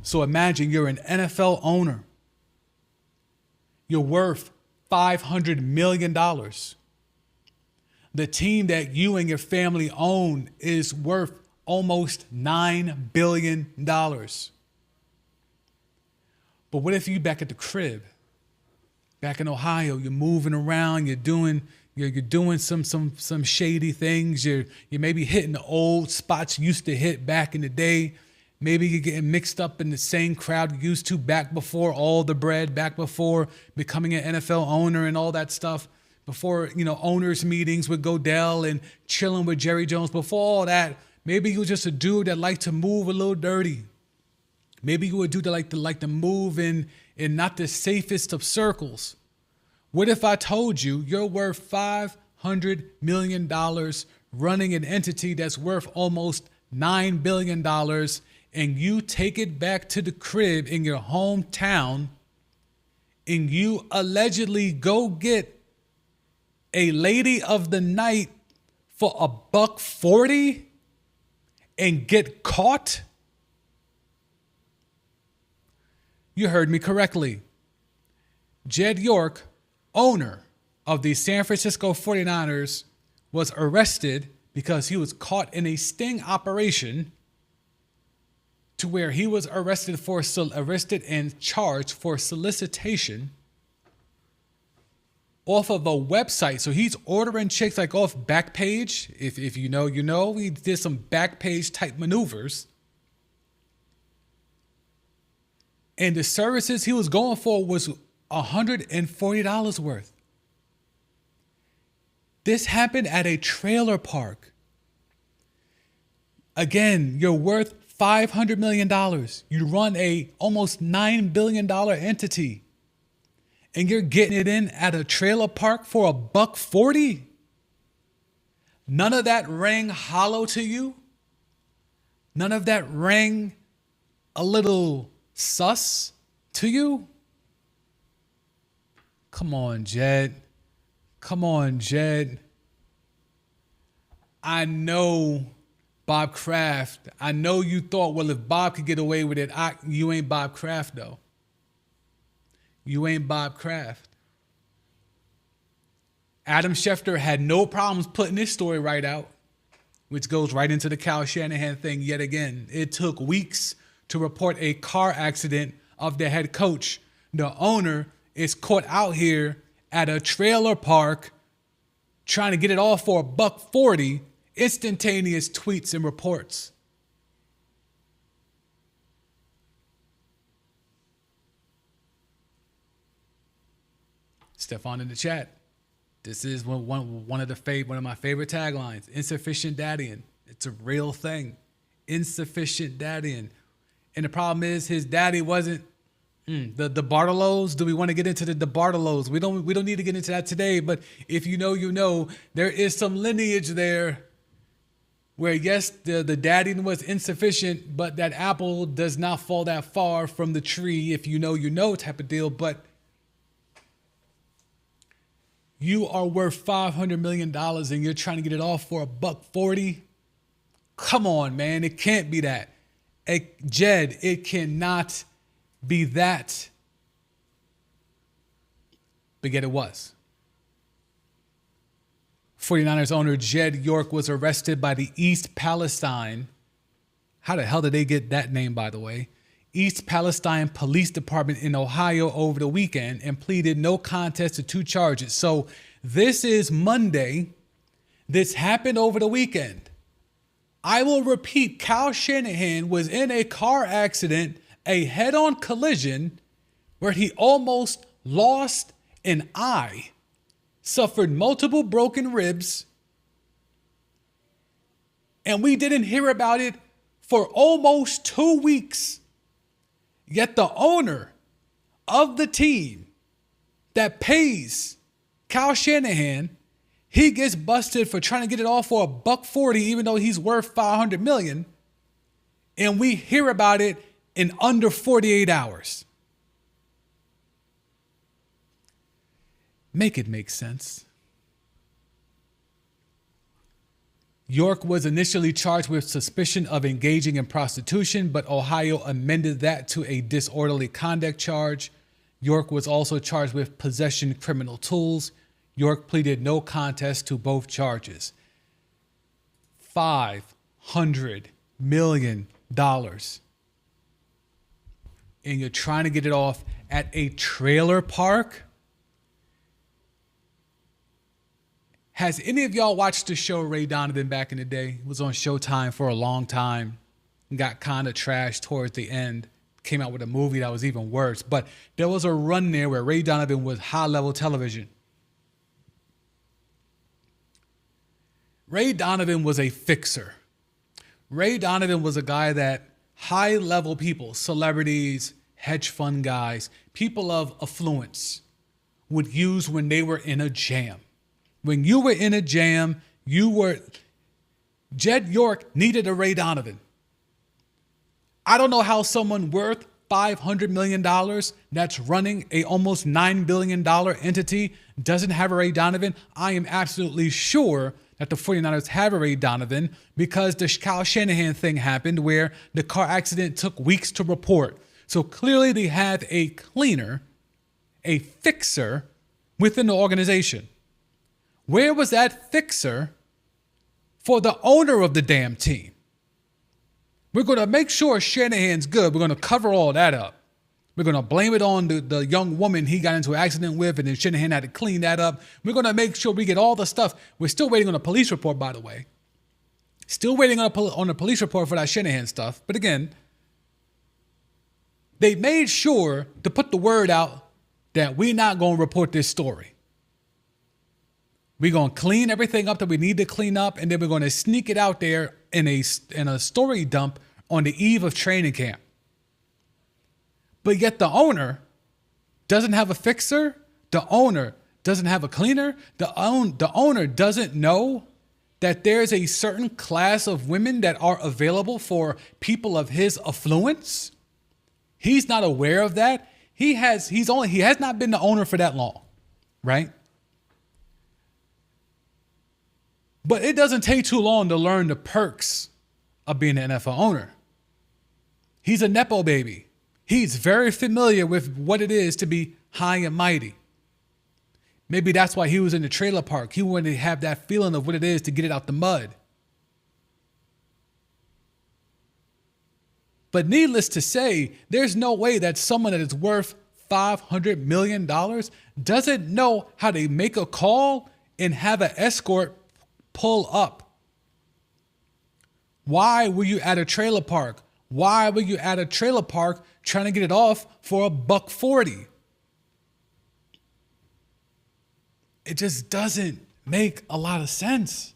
So imagine you're an NFL owner. You're worth $500 million. The team that you and your family own is worth almost $9 billion. But what if you back at the crib, back in Ohio, you're moving around, you're doing some shady things, you're maybe hitting the old spots you used to hit back in the day. Maybe you're getting mixed up in the same crowd you used to back before all the bread, back before becoming an NFL owner and all that stuff, before, owners meetings with Goodell and chilling with Jerry Jones. Before all that, maybe you were just a dude that liked to move a little dirty. Maybe you were a dude that liked to move in not the safest of circles. What if I told you you're worth $500 million running an entity that's worth almost $9 billion, and you take it back to the crib in your hometown and you allegedly go get a lady of the night for $140 and get caught? You heard me correctly. Jed York, owner of the San Francisco 49ers, was arrested because he was caught in a sting operation, to where he was arrested and charged for solicitation off of a website. So he's ordering chicks like off Backpage. If you know, he did some Backpage type maneuvers. And the services he was going for was $140 worth. This happened at a trailer park. Again, you're worth $500 million. You run a almost $9 billion entity, and you're getting it in at a trailer park for $140. None of that rang hollow to you? None of that rang a little sus to you? Come on, Jed. Come on, Jed. I know Bob Kraft. I know you thought, well, if Bob could get away with it, you ain't Bob Kraft, though. You ain't Bob Kraft. Adam Schefter had no problems putting this story right out, which goes right into the Kyle Shanahan thing yet again. It took weeks to report a car accident of the head coach. The owner is caught out here at a trailer park trying to get it all for $140. Instantaneous tweets and reports. Stefan in the chat. This is one of my favorite taglines. Insufficient daddying. It's a real thing. Insufficient daddying. And the problem is his daddy wasn't the Bartolos. Do we want to get into the Bartolos? We don't need to get into that today, but if you know, you know, there is some lineage there where, yes, the dadding was insufficient, but that apple does not fall that far from the tree, if you know, you know type of deal. But you are worth $500 million and you're trying to get it all for $140. Come on, man. It can't be that. Jed, it cannot be that. But yet it was. 49ers owner Jed York was arrested by the East Palestine. How the hell did they get that name, by the way? East Palestine Police Department in Ohio over the weekend and pleaded no contest to 2 charges. So this is Monday. This happened over the weekend. I will repeat, Kyle Shanahan was in a car accident, a head-on collision where he almost lost an eye, suffered multiple broken ribs, and we didn't hear about it for almost 2 weeks. Yet the owner of the team that pays Kyle Shanahan, he gets busted for trying to get it all for $140, even though he's worth $500 million. And we hear about it in under 48 hours. Make it make sense. York was initially charged with suspicion of engaging in prostitution, but Ohio amended that to a disorderly conduct charge. York was also charged with possession of criminal tools. York pleaded no contest to both charges. $500 million. And you're trying to get it off at a trailer park? Has any of y'all watched the show Ray Donovan back in the day? It was on Showtime for a long time. Got kind of trashed towards the end. Came out with a movie that was even worse. But there was a run there where Ray Donovan was high-level television. Ray Donovan was a fixer. Ray Donovan was a guy that high-level people, celebrities, hedge fund guys, people of affluence would use when they were in a jam. When you were in a jam, Jed York needed a Ray Donovan. I don't know how someone worth $500 million that's running a almost $9 billion entity doesn't have a Ray Donovan. I am absolutely sure that the 49ers have a Ray Donovan because the Kyle Shanahan thing happened where the car accident took weeks to report. So clearly they have a cleaner, a fixer within the organization. Where was that fixer for the owner of the damn team? We're going to make sure Shanahan's good. We're going to cover all that up. We're going to blame it on the young woman he got into an accident with, and then Shanahan had to clean that up. We're going to make sure we get all the stuff. We're still waiting on a police report, by the way. Still waiting on a police report for that Shanahan stuff. But again, they made sure to put the word out that we're not going to report this story. We're going to clean everything up that we need to clean up, and then we're going to sneak it out there in a story dump on the eve of training camp. But yet the owner doesn't have a fixer. The owner doesn't have a cleaner. The owner doesn't know that there's a certain class of women that are available for people of his affluence. He's not aware of that. He has not been the owner for that long, right? But it doesn't take too long to learn the perks of being an NFL owner. He's a Nepo baby. He's very familiar with what it is to be high and mighty. Maybe that's why he was in the trailer park. He wanted to have that feeling of what it is to get it out the mud. But needless to say, there's no way that someone that is worth $500 million doesn't know how to make a call and have an escort pull up. Why were you at a trailer park? Why were you at a trailer park trying to get it off for $140? It just doesn't make a lot of sense.